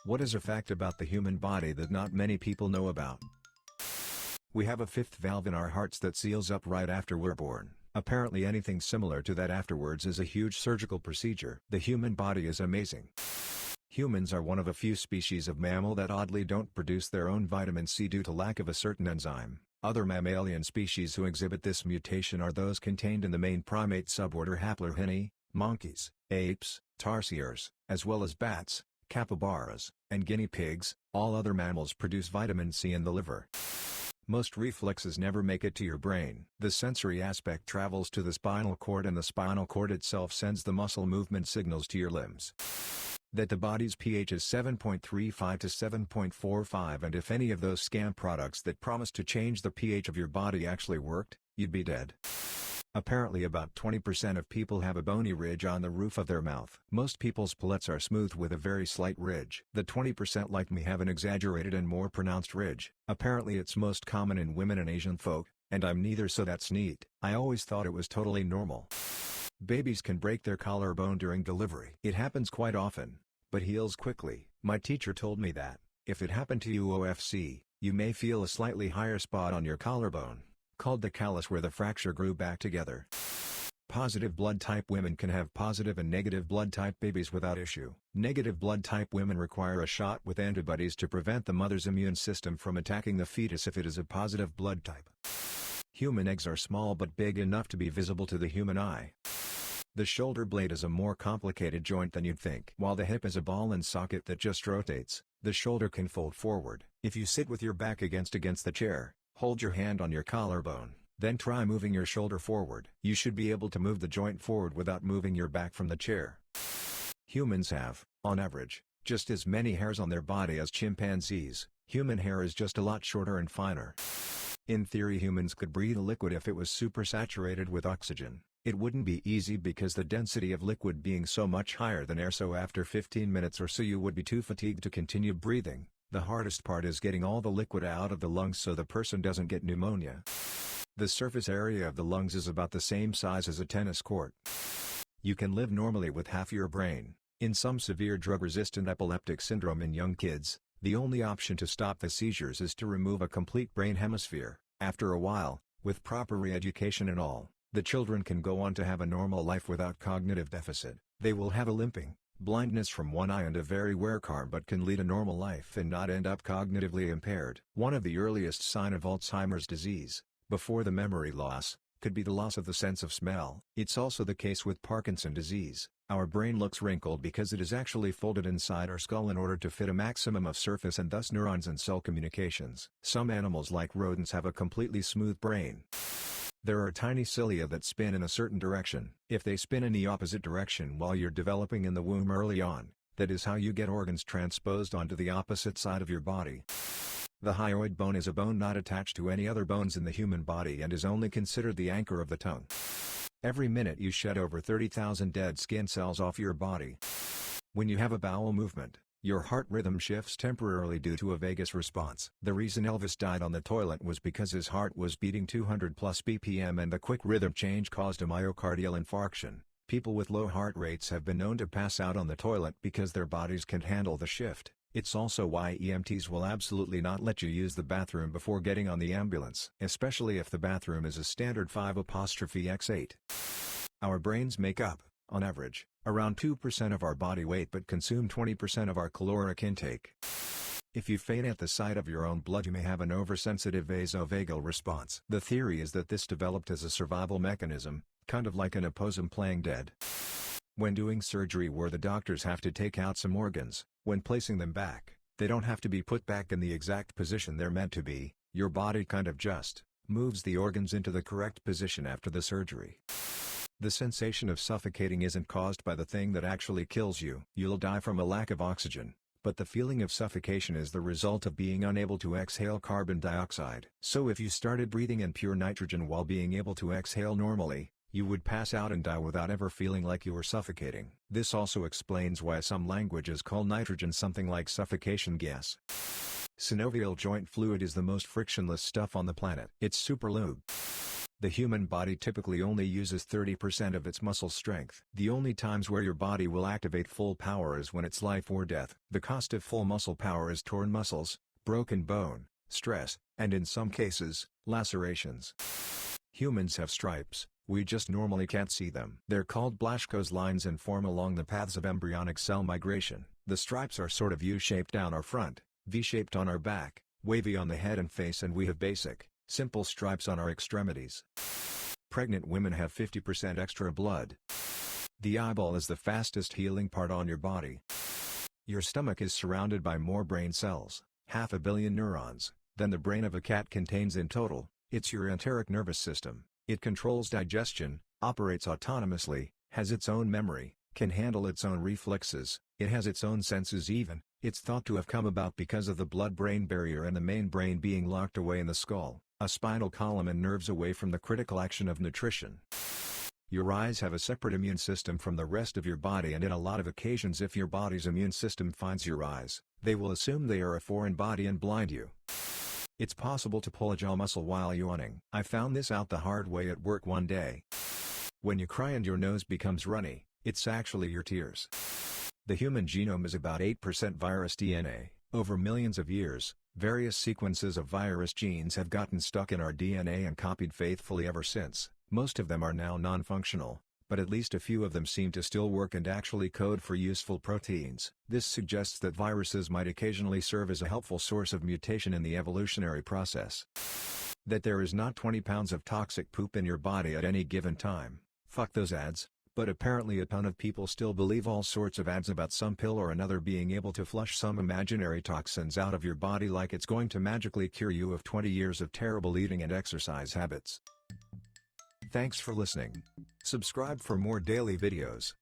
What is a fact about the human body that not many people know about? We have a fifth valve in our hearts that seals up right after we're born. Apparently anything similar to that afterwards is a huge surgical procedure. The human body is amazing. Humans are one of a few species of mammal that oddly don't produce their own vitamin C due to lack of a certain enzyme. Other mammalian species who exhibit this mutation are those contained in the main primate suborder Haplorhini, monkeys, apes, tarsiers, as well as bats, capybaras, and guinea pigs. All other mammals produce vitamin C in the liver. Most reflexes never make it to your brain. The sensory aspect travels to the spinal cord, and the spinal cord itself sends the muscle movement signals to your limbs. That the body's pH is 7.35 to 7.45, and if any of those scam products that promise to change the pH of your body actually worked, you'd be dead. Apparently about 20% of people have a bony ridge on the roof of their mouth. Most people's palates are smooth with a very slight ridge. The 20% like me have an exaggerated and more pronounced ridge. Apparently it's most common in women and Asian folk, and I'm neither, so that's neat. I always thought it was totally normal. Babies can break their collarbone during delivery. It happens quite often, but heals quickly. My teacher told me that, if it happened to you OFC, you may feel a slightly higher spot on your collarbone, called the callus, where the fracture grew back together. Positive blood type women can have positive and negative blood type babies without issue. Negative blood type women require a shot with antibodies to prevent the mother's immune system from attacking the fetus if it is a positive blood type. Human eggs are small but big enough to be visible to the human eye. The shoulder blade is a more complicated joint than you'd think. While the hip is a ball and socket that just rotates, the shoulder can fold forward. If you sit with your back against the chair, hold your hand on your collarbone, then try moving your shoulder forward. You should be able to move the joint forward without moving your back from the chair. Humans have, on average, just as many hairs on their body as chimpanzees. Human hair is just a lot shorter and finer. In theory, humans could breathe a liquid if it was supersaturated with oxygen. It wouldn't be easy because the density of liquid being so much higher than air, so after 15 minutes or so you would be too fatigued to continue breathing. The hardest part is getting all the liquid out of the lungs so the person doesn't get pneumonia. The surface area of the lungs is about the same size as a tennis court. You can live normally with half your brain. In some severe drug-resistant epileptic syndrome in young kids, the only option to stop the seizures is to remove a complete brain hemisphere. After a while, with proper re-education and all, the children can go on to have a normal life without cognitive deficit. They will have a limping, blindness from one eye and a very wear car, but can lead a normal life and not end up cognitively impaired. One of the earliest signs of Alzheimer's disease, before the memory loss, could be the loss of the sense of smell. It's also the case with Parkinson's disease. Our brain looks wrinkled because it is actually folded inside our skull in order to fit a maximum of surface and thus neurons and cell communications. Some animals like rodents have a completely smooth brain. There are tiny cilia that spin in a certain direction. If they spin in the opposite direction while you're developing in the womb early on, that is how you get organs transposed onto the opposite side of your body. The hyoid bone is a bone not attached to any other bones in the human body and is only considered the anchor of the tongue. Every minute you shed over 30,000 dead skin cells off your body. When you have a bowel movement, your heart rhythm shifts temporarily due to a vagus response. The reason Elvis died on the toilet was because his heart was beating 200 plus BPM and the quick rhythm change caused a myocardial infarction. People with low heart rates have been known to pass out on the toilet because their bodies can't handle the shift. It's also why EMTs will absolutely not let you use the bathroom before getting on the ambulance, especially if the bathroom is a standard 5'X8. Our brains make up, on average, around 2% of our body weight but consume 20% of our caloric intake. If you faint at the sight of your own blood, you may have an oversensitive vasovagal response. The theory is that this developed as a survival mechanism, kind of like an opossum playing dead. When doing surgery where the doctors have to take out some organs, when placing them back, they don't have to be put back in the exact position they're meant to be. Your body kind of just moves the organs into the correct position after the surgery. The sensation of suffocating isn't caused by the thing that actually kills you. You'll die from a lack of oxygen, but the feeling of suffocation is the result of being unable to exhale carbon dioxide. So if you started breathing in pure nitrogen while being able to exhale normally, you would pass out and die without ever feeling like you were suffocating. This also explains why some languages call nitrogen something like suffocation gas. Synovial joint fluid is the most frictionless stuff on the planet. It's super lube. The human body typically only uses 30% of its muscle strength. The only times where your body will activate full power is when it's life or death. The cost of full muscle power is torn muscles, broken bone, stress, and in some cases, lacerations. Humans have stripes, we just normally can't see them. They're called Blaschko's lines and form along the paths of embryonic cell migration. The stripes are sort of U-shaped down our front, V-shaped on our back, wavy on the head and face, and we have basic, simple stripes on our extremities. Pregnant women have 50% extra blood. The eyeball is the fastest healing part on your body. Your stomach is surrounded by more brain cells, 500 million neurons, than the brain of a cat contains in total. It's your enteric nervous system. It controls digestion, operates autonomously, has its own memory, can handle its own reflexes, it has its own senses even. It's thought to have come about because of the blood-brain barrier and the main brain being locked away in the skull, a spinal column and nerves away from the critical action of nutrition. Your eyes have a separate immune system from the rest of your body, and in a lot of occasions if your body's immune system finds your eyes, they will assume they are a foreign body and blind you. It's possible to pull a jaw muscle while yawning. I found this out the hard way at work one day. When you cry and your nose becomes runny, it's actually your tears. The human genome is about 8% virus DNA. Over millions of years, various sequences of virus genes have gotten stuck in our DNA and copied faithfully ever since. Most of them are now non-functional, but at least a few of them seem to still work and actually code for useful proteins. This suggests that viruses might occasionally serve as a helpful source of mutation in the evolutionary process. That there is not 20 pounds of toxic poop in your body at any given time. Fuck those ads. But apparently a ton of people still believe all sorts of ads about some pill or another being able to flush some imaginary toxins out of your body like it's going to magically cure you of 20 years of terrible eating and exercise habits. Thanks for listening. Subscribe for more daily videos.